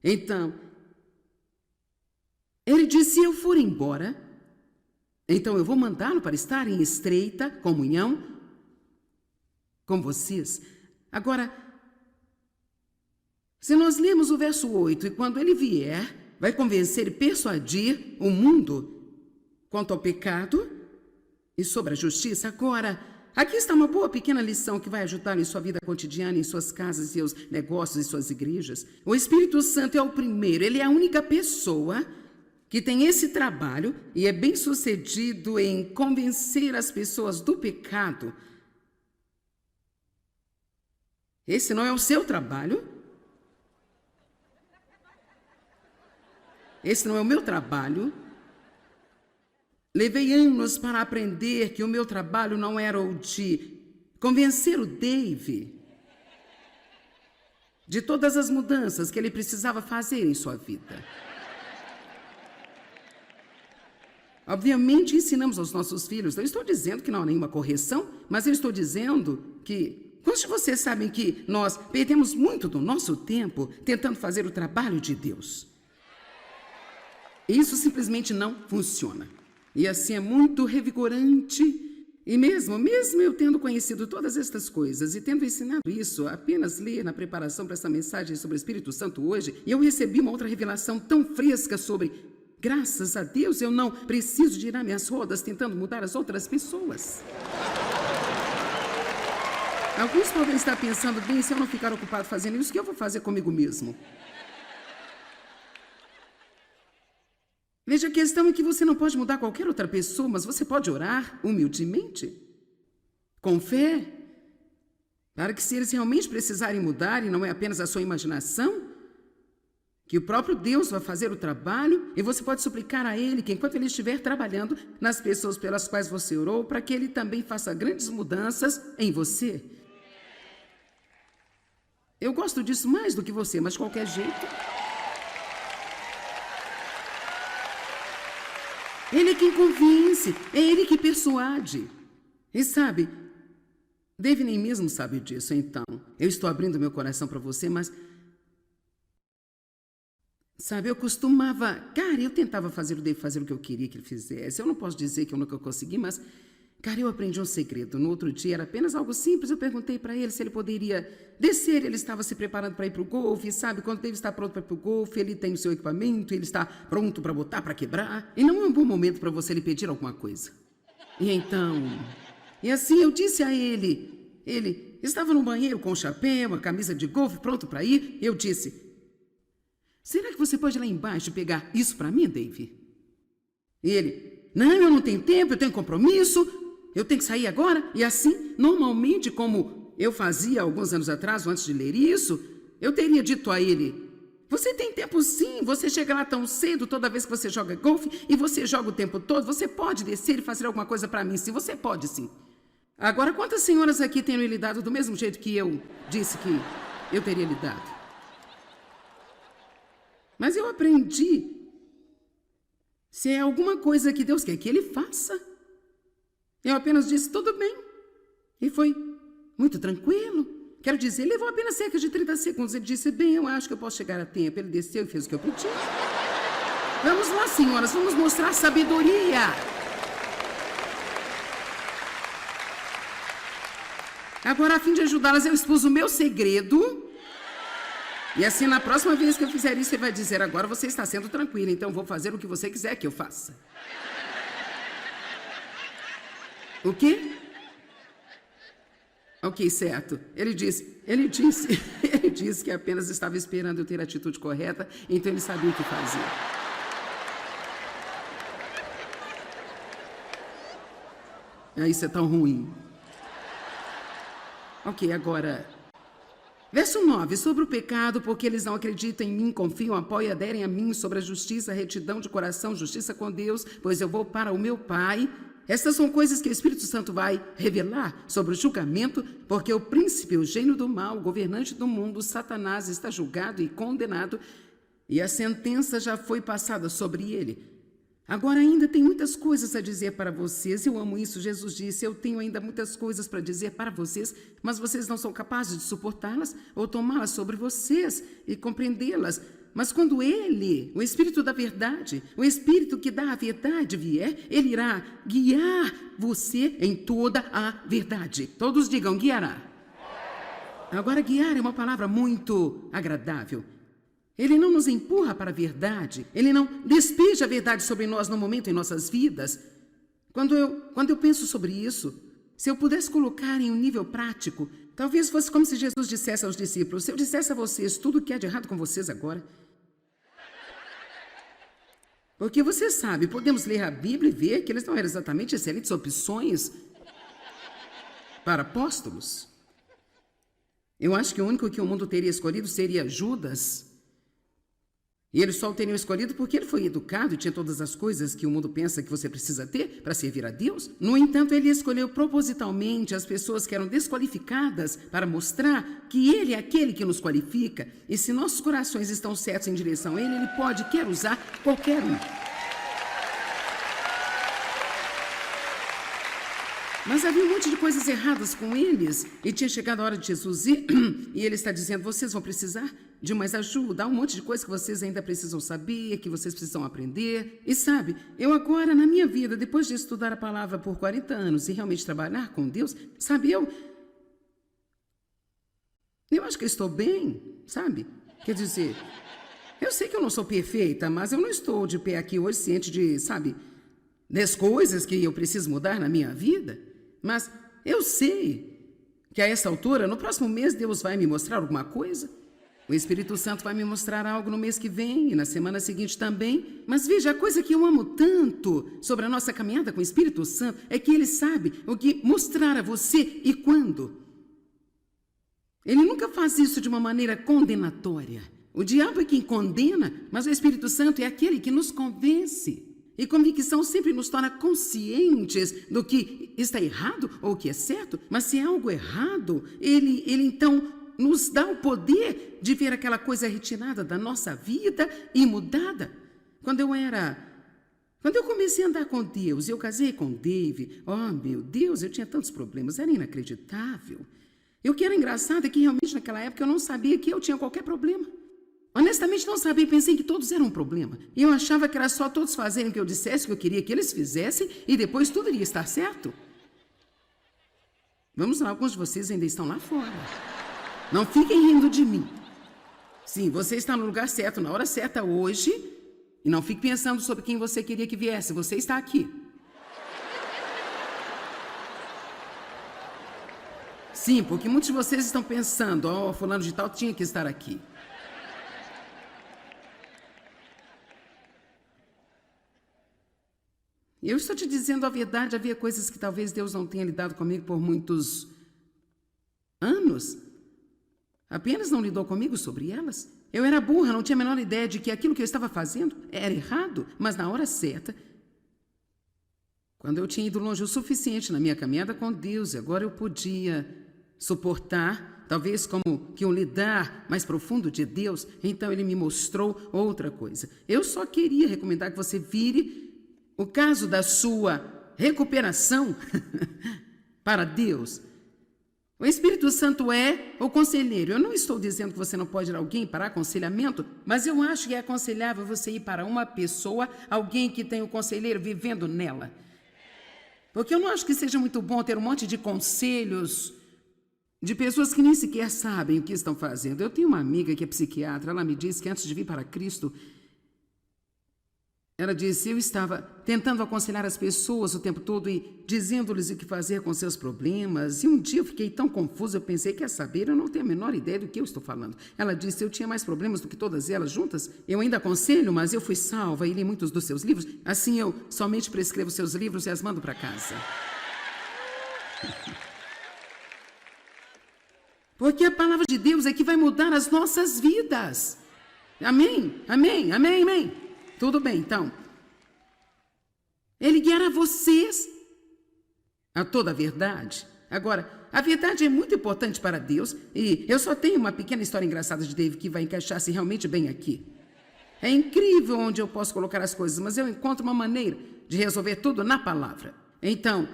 Então, ele disse: se eu for embora, então eu vou mandá-lo para estar em estreita comunhão com vocês. Agora, se nós lemos o verso 8, e quando ele vier, vai convencer e persuadir o mundo quanto ao pecado e sobre a justiça. Agora, aqui está uma boa pequena lição que vai ajudar em sua vida cotidiana, em suas casas, seus negócios e suas igrejas. O Espírito Santo é o primeiro, ele é a única pessoa que tem esse trabalho e é bem sucedido em convencer as pessoas do pecado. Esse não é o seu trabalho. Esse não é o meu trabalho. Levei anos para aprender que o meu trabalho não era o de convencer o Dave de todas as mudanças que ele precisava fazer em sua vida. Obviamente, ensinamos aos nossos filhos. Eu estou dizendo que não há nenhuma correção, mas eu estou dizendo que... Quantos de vocês sabem que nós perdemos muito do nosso tempo tentando fazer o trabalho de Deus? Isso simplesmente não funciona. E assim é muito revigorante. E mesmo eu tendo conhecido todas estas coisas e tendo ensinado isso, apenas ler na preparação para essa mensagem sobre o Espírito Santo hoje, eu recebi uma outra revelação tão fresca sobre Graças a Deus, eu não preciso girar minhas rodas tentando mudar as outras pessoas. Alguns podem estar pensando, bem, se eu não ficar ocupado fazendo isso, o que eu vou fazer comigo mesmo? Veja, a questão é que você não pode mudar qualquer outra pessoa, mas você pode orar humildemente, com fé, para que se eles realmente precisarem mudar, e não é apenas a sua imaginação, que o próprio Deus vai fazer o trabalho e você pode suplicar a Ele que enquanto Ele estiver trabalhando nas pessoas pelas quais você orou, para que Ele também faça grandes mudanças em você. Eu gosto disso mais do que você, mas de qualquer jeito. Ele é quem convence, é Ele que persuade. E sabe, Dave nem mesmo sabe disso, então. Eu estou abrindo meu coração para você, mas... Sabe, eu costumava... Cara, eu tentava fazer o Dave fazer o que eu queria que ele fizesse. Eu não posso dizer que eu nunca consegui, mas... Cara, eu aprendi um segredo. No outro dia, era apenas algo simples. Eu perguntei para ele se ele poderia descer. Ele estava se preparando para ir para o golfe, sabe? Quando o Dave está pronto para ir para o golfe, ele tem o seu equipamento, ele está pronto para botar, para quebrar. E não é um bom momento para você lhe pedir alguma coisa. E então... E assim eu disse a ele... Ele estava no banheiro com um chapéu, uma camisa de golfe, pronto para ir. Eu disse... Será que você pode ir lá embaixo pegar isso para mim, Dave? E ele, não, eu não tenho tempo, eu tenho compromisso, eu tenho que sair agora. E assim, normalmente, como eu fazia alguns anos atrás, antes de ler isso, eu teria dito a ele, você tem tempo sim, você chega lá tão cedo toda vez que você joga golfe e você joga o tempo todo, você pode descer e fazer alguma coisa para mim, sim, você pode sim. Agora, quantas senhoras aqui têm lhe dado do mesmo jeito que eu disse que eu teria lhe dado? Mas eu aprendi. Se é alguma coisa que Deus quer que Ele faça, eu apenas disse, tudo bem. E foi muito tranquilo. Quero dizer, levou apenas cerca de 30 segundos. Ele disse, bem, eu acho que eu posso chegar a tempo. Ele desceu e fez o que eu pedi. Vamos lá, senhoras, vamos mostrar sabedoria. Agora, a fim de ajudá-las, eu expus o meu segredo. E assim, na próxima vez que eu fizer isso, você vai dizer, agora você está sendo tranquila, então vou fazer o que você quiser que eu faça. O quê? Ok, certo. Ele disse que apenas estava esperando eu ter a atitude correta, então ele sabia o que fazer. Isso é tão ruim. Ok, agora... Verso 9, sobre o pecado, porque eles não acreditam em mim, confiam, apoiam, aderem a mim, sobre a justiça, retidão de coração, justiça com Deus, pois eu vou para o meu Pai. Estas são coisas que o Espírito Santo vai revelar sobre o julgamento, porque o príncipe, o gênio do mal, o governante do mundo, Satanás, está julgado e condenado, e a sentença já foi passada sobre ele. Agora ainda tem muitas coisas a dizer para vocês. Eu amo isso. Jesus disse, eu tenho ainda muitas coisas para dizer para vocês, mas vocês não são capazes de suportá-las ou tomá-las sobre vocês e compreendê-las. Mas quando Ele, o Espírito da verdade, o Espírito que dá a verdade vier, Ele irá guiar você em toda a verdade. Todos digam, guiará. Agora, guiar é uma palavra muito agradável. Ele não nos empurra para a verdade. Ele não despeja a verdade sobre nós no momento em nossas vidas. Quando eu penso sobre isso, se eu pudesse colocar em um nível prático, talvez fosse como se Jesus dissesse aos discípulos, se eu dissesse a vocês tudo o que há de errado com vocês agora. Porque você sabe, podemos ler a Bíblia e ver que eles não eram exatamente excelentes opções para apóstolos. Eu acho que o único que o mundo teria escolhido seria Judas. E eles só o teriam escolhido porque ele foi educado e tinha todas as coisas que o mundo pensa que você precisa ter para servir a Deus. No entanto, ele escolheu propositalmente as pessoas que eram desqualificadas para mostrar que ele é aquele que nos qualifica. E se nossos corações estão certos em direção a ele, ele pode, quer usar qualquer um. Mas havia um monte de coisas erradas com eles. E tinha chegado a hora de Jesus ir, e ele está dizendo, vocês vão precisar de mais ajuda. Há um monte de coisas que vocês ainda precisam saber, que vocês precisam aprender. E sabe, eu agora, na minha vida, depois de estudar a palavra por 40 anos e realmente trabalhar com Deus, sabe, eu acho que eu estou bem, sabe? Quer dizer, Eu sei que eu não sou perfeita, mas eu não estou de pé aqui hoje ciente de, sabe, das coisas que eu preciso mudar na minha vida. Mas eu sei que a essa altura, no próximo mês, Deus vai me mostrar alguma coisa. O Espírito Santo vai me mostrar algo no mês que vem e na semana seguinte também. Mas veja, a coisa que eu amo tanto sobre a nossa caminhada com o Espírito Santo é que ele sabe o que mostrar a você e quando. Ele nunca faz isso de uma maneira condenatória. O diabo é quem condena, mas o Espírito Santo é aquele que nos convence. E convicção sempre nos torna conscientes do que está errado ou o que é certo. Mas se é algo errado, ele então nos dá o poder de ver aquela coisa retirada da nossa vida e mudada. Quando eu comecei a andar com Deus, eu casei com Dave, oh meu Deus, eu tinha tantos problemas, era inacreditável. E o que era engraçado é que realmente naquela época eu não sabia que eu tinha qualquer problema. Honestamente não sabia, pensei que todos eram um problema. E eu achava que era só todos fazerem o que eu dissesse, o que eu queria que eles fizessem, e depois tudo iria estar certo. Vamos lá, alguns de vocês ainda estão lá fora. Não fiquem rindo de mim. Sim, você está no lugar certo, na hora certa hoje, e não fique pensando sobre quem você queria que viesse, você está aqui. Sim, porque muitos de vocês estão pensando, oh, fulano de tal tinha que estar aqui. Eu estou te dizendo a verdade, havia coisas que talvez Deus não tenha lidado comigo por muitos anos. Apenas não lidou comigo sobre elas. Eu era burra, não tinha a menor ideia de que aquilo que eu estava fazendo era errado, mas na hora certa, quando eu tinha ido longe o suficiente na minha caminhada com Deus, e agora eu podia suportar, talvez como que um lidar mais profundo de Deus, então ele me mostrou outra coisa. Eu só queria recomendar que você vire o caso da sua recuperação para Deus. O Espírito Santo é o conselheiro. Eu não estou dizendo que você não pode ir a alguém para aconselhamento, mas eu acho que é aconselhável você ir para uma pessoa, alguém que tem o conselheiro vivendo nela. Porque eu não acho que seja muito bom ter um monte de conselhos de pessoas que nem sequer sabem o que estão fazendo. Eu tenho uma amiga que é psiquiatra, ela me disse que antes de vir para Cristo, ela disse, eu estava tentando aconselhar as pessoas o tempo todo e dizendo-lhes o que fazer com seus problemas. E um dia eu fiquei tão confusa, eu pensei, quer saber, eu não tenho a menor ideia do que eu estou falando. Ela disse, eu tinha mais problemas do que todas elas juntas. Eu ainda aconselho, mas eu fui salva e li muitos dos seus livros. Assim eu somente prescrevo seus livros e as mando para casa. Porque a palavra de Deus é que vai mudar as nossas vidas. Amém? Amém? Amém? Amém? Tudo bem, então. Ele guiará vocês a toda a verdade. Agora, a verdade é muito importante para Deus e eu só tenho uma pequena história engraçada de Dave que vai encaixar-se realmente bem aqui. É incrível onde eu posso colocar as coisas, mas eu encontro uma maneira de resolver tudo na palavra. Então,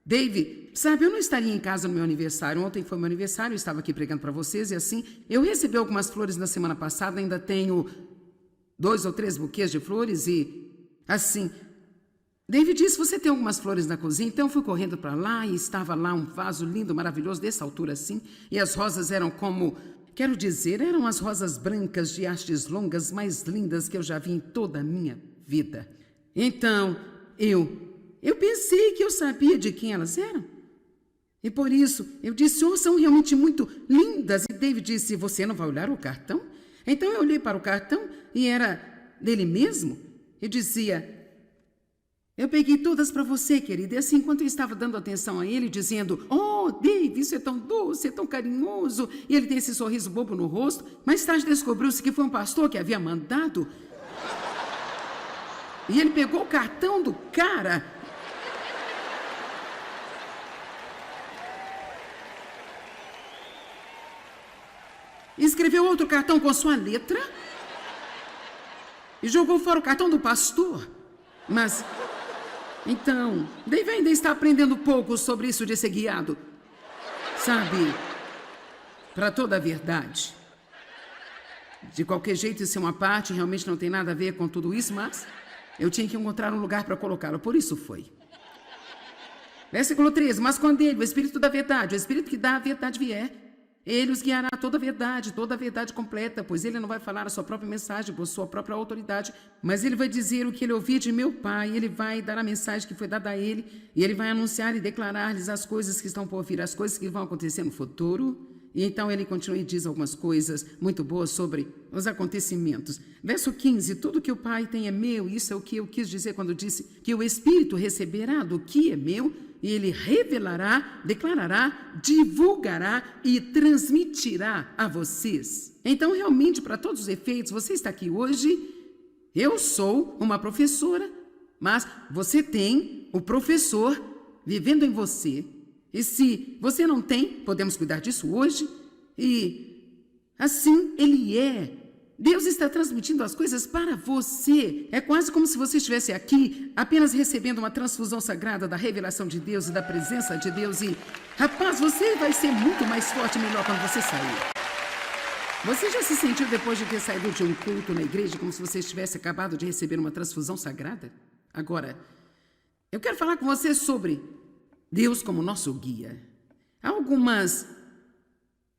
Dave, sabe, eu não estaria em casa no meu aniversário. Ontem foi meu aniversário, eu estava aqui pregando para vocês e assim, eu recebi algumas flores na semana passada, ainda tenho 2 ou 3 buquês de flores e, assim, David disse, você tem algumas flores na cozinha? Então eu fui correndo para lá e estava lá um vaso lindo, maravilhoso, dessa altura assim, e as rosas eram como, quero dizer, eram as rosas brancas de hastes longas mais lindas que eu já vi em toda a minha vida. Então, eu pensei que eu sabia de quem elas eram. E por isso, eu disse, oh, são realmente muito lindas. E David disse, você não vai olhar o cartão? Então eu olhei para o cartão e era dele mesmo. E dizia, eu peguei todas para você, querida. E assim, enquanto eu estava dando atenção a ele, dizendo, oh, Dave, isso é tão doce, é tão carinhoso. E ele tem esse sorriso bobo no rosto. Mais tarde descobriu-se que foi um pastor que havia mandado. E ele pegou o cartão do cara. Escreveu outro cartão com sua letra e jogou fora o cartão do pastor. Mas, então, Dave ainda está aprendendo pouco sobre isso de ser guiado, sabe, para toda a verdade. De qualquer jeito, isso é uma parte, realmente não tem nada a ver com tudo isso, mas eu tinha que encontrar um lugar para colocá-lo, por isso foi. Versículo 13, mas quando ele, o Espírito da verdade, o Espírito que dá a verdade vier, Ele os guiará a toda a verdade completa, pois ele não vai falar a sua própria mensagem por sua própria autoridade, mas ele vai dizer o que ele ouviu de meu Pai, ele vai dar a mensagem que foi dada a ele, e ele vai anunciar e declarar-lhes as coisas que estão por vir, as coisas que vão acontecer no futuro. E então ele continua e diz algumas coisas muito boas sobre os acontecimentos. Verso 15, tudo que o Pai tem é meu, isso é o que eu quis dizer quando disse que o Espírito receberá do que é meu, e ele revelará, declarará, divulgará e transmitirá a vocês. Então, realmente, para todos os efeitos, você está aqui hoje, eu sou uma professora, mas você tem o professor vivendo em você. E se você não tem, podemos cuidar disso hoje. E assim ele é. Deus está transmitindo as coisas para você. É quase como se você estivesse aqui apenas recebendo uma transfusão sagrada da revelação de Deus e da presença de Deus. E, rapaz, você vai ser muito mais forte e melhor quando você sair. Você já se sentiu depois de ter saído de um culto na igreja como se você estivesse acabado de receber uma transfusão sagrada? Agora, eu quero falar com você sobre Deus como nosso guia. Há algumas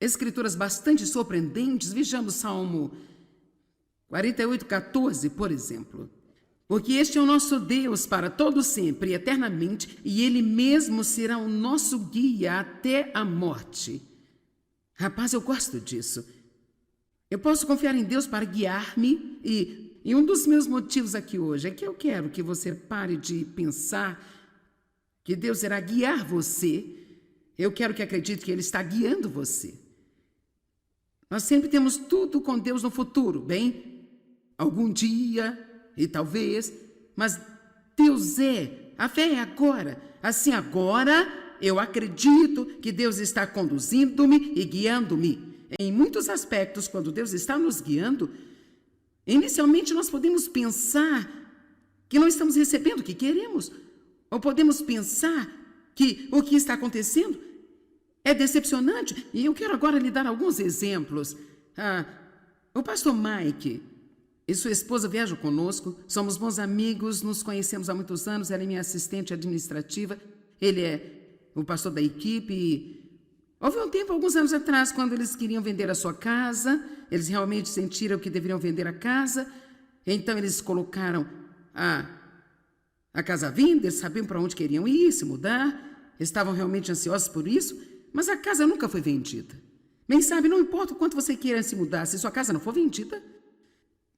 escrituras bastante surpreendentes. Vejamos Salmo 48:14, por exemplo. Porque este é o nosso Deus para todo sempre, eternamente, e Ele mesmo será o nosso guia até a morte. Rapaz, eu gosto disso. Eu posso confiar em Deus para guiar-me, e um dos meus motivos aqui hoje é que eu quero que você pare de pensar que Deus irá guiar você. Eu quero que acredite que Ele está guiando você. Nós sempre temos tudo com Deus no futuro, bem? Algum dia, e talvez, mas Deus a fé é agora. Assim, agora, eu acredito que Deus está conduzindo-me e guiando-me. Em muitos aspectos, quando Deus está nos guiando, inicialmente nós podemos pensar que não estamos recebendo o que queremos, ou podemos pensar que o que está acontecendo é decepcionante. E eu quero agora lhe dar alguns exemplos. O pastor Mike e sua esposa viajam conosco, somos bons amigos, nos conhecemos há muitos anos, ela é minha assistente administrativa, ele é o pastor da equipe. E houve um tempo, alguns anos atrás, quando eles queriam vender a sua casa, eles realmente sentiram que deveriam vender a casa, então eles colocaram a casa à venda, eles sabiam para onde queriam ir, se mudar, estavam realmente ansiosos por isso, mas a casa nunca foi vendida. Bem sabe, não importa o quanto você queira se mudar, se sua casa não for vendida,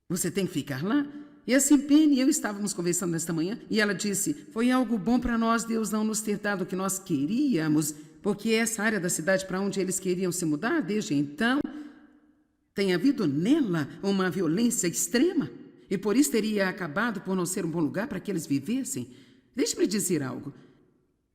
você tem que ficar lá. E assim, Penny e eu estávamos conversando nesta manhã, e ela disse, foi algo bom para nós, Deus não nos ter dado o que nós queríamos, porque essa área da cidade para onde eles queriam se mudar, desde então, tem havido nela uma violência extrema, e por isso teria acabado por não ser um bom lugar para que eles vivessem. Deixe-me dizer algo.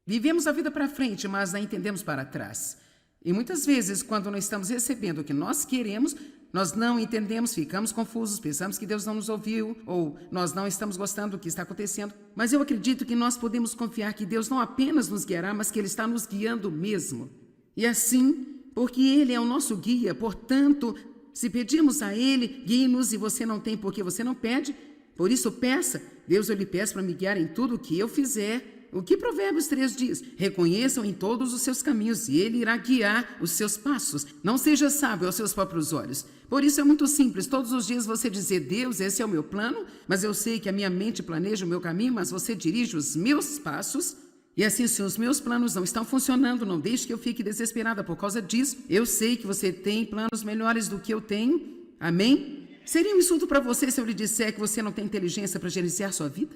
Vivemos a vida para frente, mas a entendemos para trás. E muitas vezes, quando não estamos recebendo o que nós queremos, nós não entendemos, ficamos confusos, pensamos que Deus não nos ouviu, ou nós não estamos gostando do que está acontecendo. Mas eu acredito que nós podemos confiar que Deus não apenas nos guiará, mas que Ele está nos guiando mesmo. E assim, porque Ele é o nosso guia, portanto, se pedirmos a Ele, guie-nos, e você não tem porque você não pede, por isso peça. Deus, eu lhe peço para me guiar em tudo o que eu fizer. O que Provérbios 3 diz? Reconheçam em todos os seus caminhos e Ele irá guiar os seus passos. Não seja sábio aos seus próprios olhos. Por isso é muito simples, todos os dias você dizer, Deus, esse é o meu plano, mas eu sei que a minha mente planeja o meu caminho, mas você dirige os meus passos. E assim, se os meus planos não estão funcionando, não deixe que eu fique desesperada por causa disso. Eu sei que você tem planos melhores do que eu tenho. Amém? Seria um insulto para você se eu lhe disser que você não tem inteligência para gerenciar sua vida?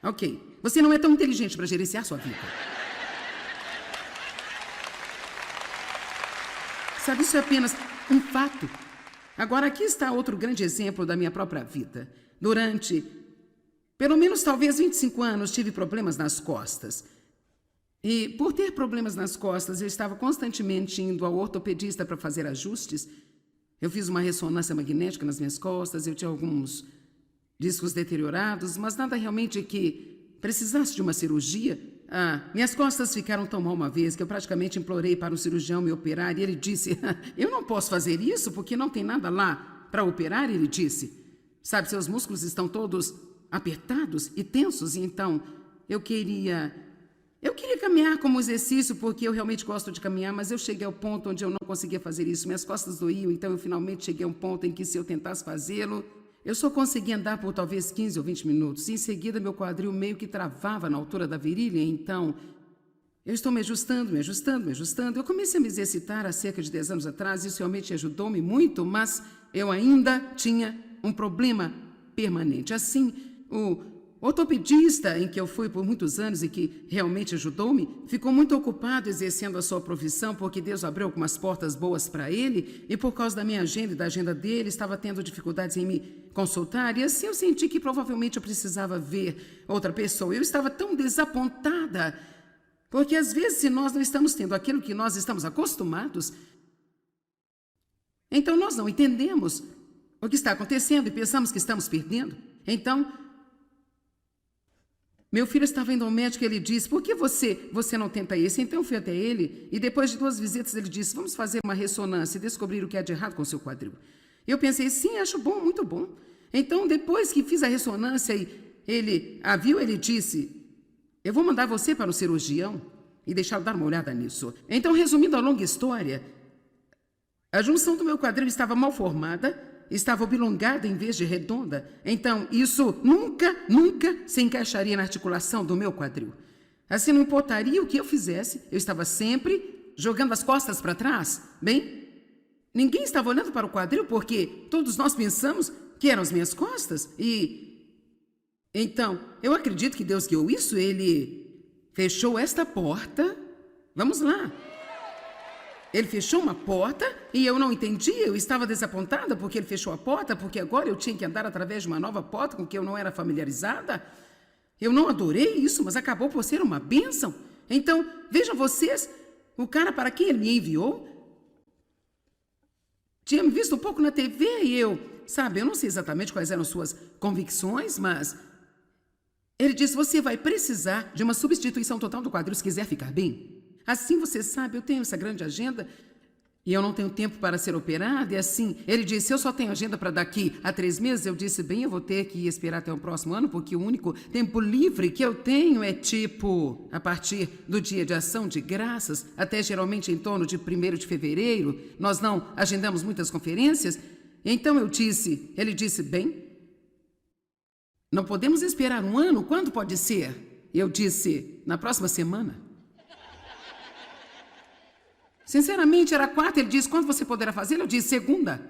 Ok, você não é tão inteligente para gerenciar sua vida. Sabe, isso é apenas um fato. Agora, aqui está outro grande exemplo da minha própria vida. Durante, pelo menos talvez 25 anos, tive problemas nas costas. E por ter problemas nas costas, eu estava constantemente indo ao ortopedista para fazer ajustes. Eu fiz uma ressonância magnética nas minhas costas, eu tinha alguns discos deteriorados, mas nada realmente que precisasse de uma cirurgia. Minhas costas ficaram tão mal uma vez que eu praticamente implorei para um cirurgião me operar e ele disse, eu não posso fazer isso porque não tem nada lá para operar, ele disse. Sabe, seus músculos estão todos apertados e tensos, e então eu queria Eu queria caminhar como exercício, porque eu realmente gosto de caminhar, mas eu cheguei ao ponto onde eu não conseguia fazer isso. Minhas costas doíam, então eu finalmente cheguei a um ponto em que, se eu tentasse fazê-lo, eu só conseguia andar por talvez 15 ou 20 minutos. Em seguida, meu quadril meio que travava na altura da virilha, então eu estou me ajustando. Eu comecei a me exercitar há cerca de 10 anos atrás, isso realmente ajudou-me muito, mas eu ainda tinha um problema permanente. Assim, o ortopedista em que eu fui por muitos anos e que realmente ajudou-me, ficou muito ocupado exercendo a sua profissão, porque Deus abriu algumas portas boas para ele, e por causa da minha agenda e da agenda dele, estava tendo dificuldades em me consultar, e assim eu senti que provavelmente eu precisava ver outra pessoa. Eu estava tão desapontada, porque às vezes, se nós não estamos tendo aquilo que nós estamos acostumados, então nós não entendemos o que está acontecendo e pensamos que estamos perdendo. Então, meu filho estava indo ao médico e ele disse: por que você não tenta esse? Então eu fui até ele e depois de 2 visitas ele disse: vamos fazer uma ressonância e descobrir o que há de errado com o seu quadril. Eu pensei: sim, acho bom, muito bom. Então, depois que fiz a ressonância e ele a viu, ele disse: eu vou mandar você para o cirurgião e deixá-lo dar uma olhada nisso. Então, resumindo a longa história, a junção do meu quadril estava mal formada, estava oblongada em vez de redonda. Então, isso nunca se encaixaria na articulação do meu quadril. Assim, não importaria o que eu fizesse, eu estava sempre jogando as costas para trás. Bem, ninguém estava olhando para o quadril porque todos nós pensamos que eram as minhas costas. Então, eu acredito que Deus guiou isso. Ele fechou esta porta. Vamos lá. Ele fechou uma porta e eu não entendi, eu estava desapontada porque ele fechou a porta, porque agora eu tinha que andar através de uma nova porta com que eu não era familiarizada. Eu não adorei isso, mas acabou por ser uma bênção. Então, vejam vocês, o cara para quem ele me enviou tinha me visto um pouco na TV e eu não sei exatamente quais eram suas convicções, mas ele disse: você vai precisar de uma substituição total do quadril se quiser ficar bem. Assim, você sabe, eu tenho essa grande agenda e eu não tenho tempo para ser operada. E assim, ele disse: eu só tenho agenda para daqui a 3 meses. Eu disse: bem, eu vou ter que esperar até o próximo ano, porque o único tempo livre que eu tenho é a partir do dia de ação de graças, até geralmente em torno de 1º de fevereiro. Nós não agendamos muitas conferências. Então ele disse: bem, não podemos esperar um ano, quando pode ser? Eu disse: na próxima semana. Sinceramente, era 4, ele disse: quando você poderá fazer? Eu disse: segunda.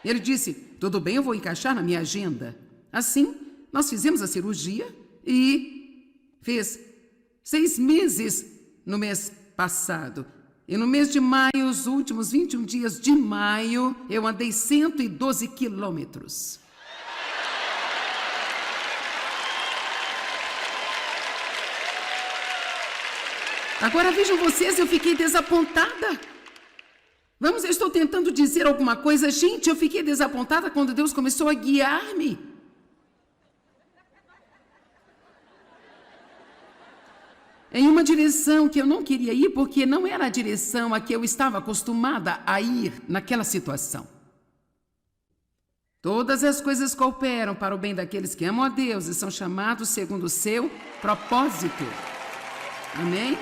Ele disse: tudo bem, eu vou encaixar na minha agenda. Assim, nós fizemos a cirurgia e fez 6 meses no mês passado. E no mês de maio, os últimos 21 dias de maio, eu andei 112 quilômetros. Agora vejam vocês, eu fiquei desapontada. Eu estou tentando dizer alguma coisa. Gente, eu fiquei desapontada quando Deus começou a guiar-me. Em uma direção que eu não queria ir, porque não era a direção a que eu estava acostumada a ir naquela situação. Todas as coisas cooperam para o bem daqueles que amam a Deus e são chamados segundo o seu propósito. Amém?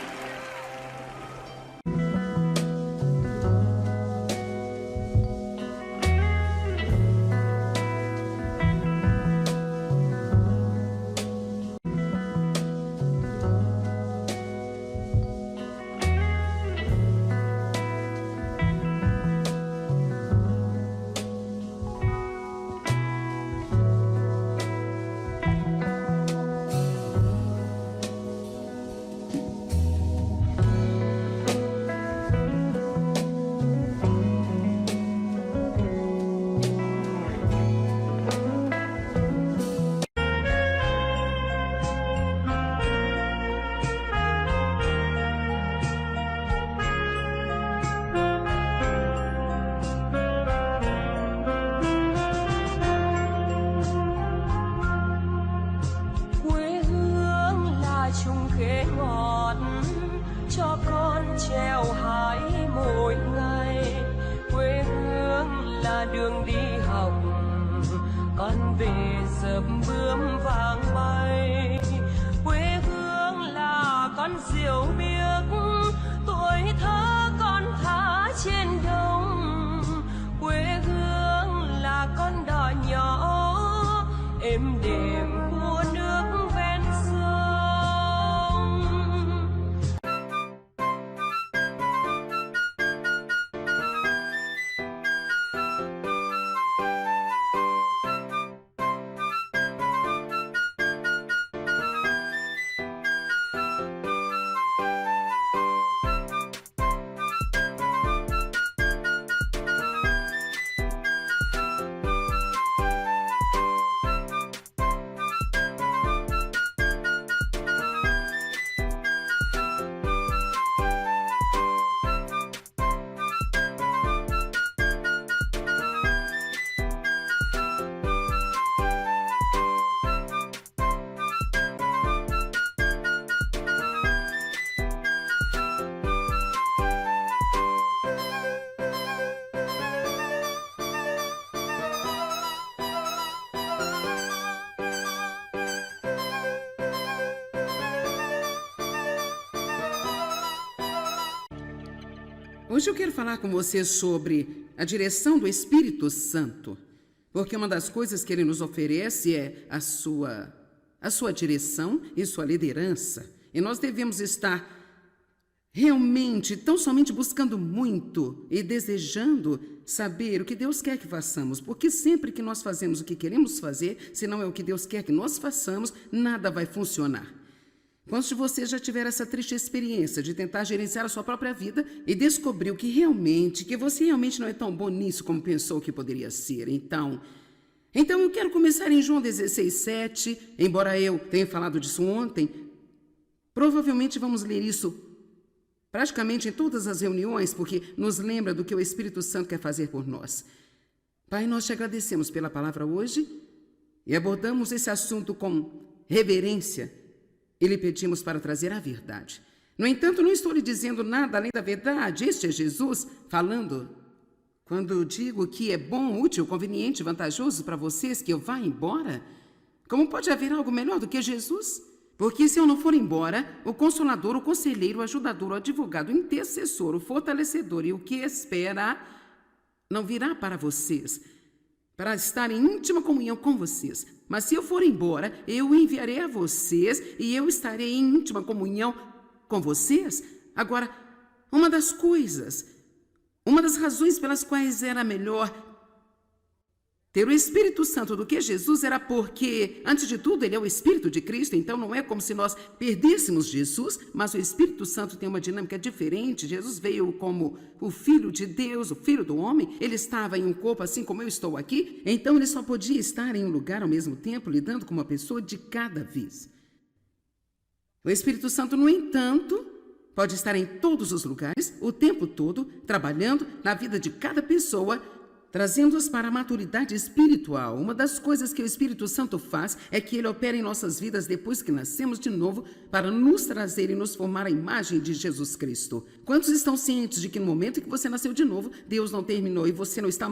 Đường đi học con về sớm bướm vàng bay, quê hương là Hoje eu quero falar com você sobre a direção do Espírito Santo, porque uma das coisas que ele nos oferece é a sua direção e sua liderança. E nós devemos estar realmente, tão somente buscando muito e desejando saber o que Deus quer que façamos, porque sempre que nós fazemos o que queremos fazer, se não é o que Deus quer que nós façamos, nada vai funcionar. Quantos de vocês já tiveram essa triste experiência de tentar gerenciar a sua própria vida e descobriu que você realmente não é tão bom nisso como pensou que poderia ser? Então eu quero começar em João 16:7, embora eu tenha falado disso ontem, provavelmente vamos ler isso praticamente em todas as reuniões, porque nos lembra do que o Espírito Santo quer fazer por nós. Pai, nós te agradecemos pela palavra hoje e abordamos esse assunto com reverência e lhe pedimos para trazer a verdade. No entanto, não estou lhe dizendo nada além da verdade. Este é Jesus falando. Quando digo que é bom, útil, conveniente, vantajoso para vocês que eu vá embora, como pode haver algo melhor do que Jesus? Porque se eu não for embora, o Consolador, o Conselheiro, o Ajudador, o Advogado, o Intercessor, o Fortalecedor e o que espera não virá para vocês, para estar em íntima comunhão com vocês. Mas se eu for embora, eu enviarei a vocês e eu estarei em íntima comunhão com vocês. Agora, uma das razões pelas quais era melhor ter o Espírito Santo do que Jesus era porque, antes de tudo, ele é o Espírito de Cristo, então não é como se nós perdêssemos Jesus, mas o Espírito Santo tem uma dinâmica diferente. Jesus veio como o Filho de Deus, o Filho do homem, ele estava em um corpo assim como eu estou aqui, então ele só podia estar em um lugar ao mesmo tempo, lidando com uma pessoa de cada vez. O Espírito Santo, no entanto, pode estar em todos os lugares, o tempo todo, trabalhando na vida de cada pessoa, trazendo-os para a maturidade espiritual. Uma das coisas que o Espírito Santo faz é que ele opera em nossas vidas depois que nascemos de novo para nos trazer e nos formar a imagem de Jesus Cristo. Quantos estão cientes de que no momento em que você nasceu de novo, Deus não terminou e você não está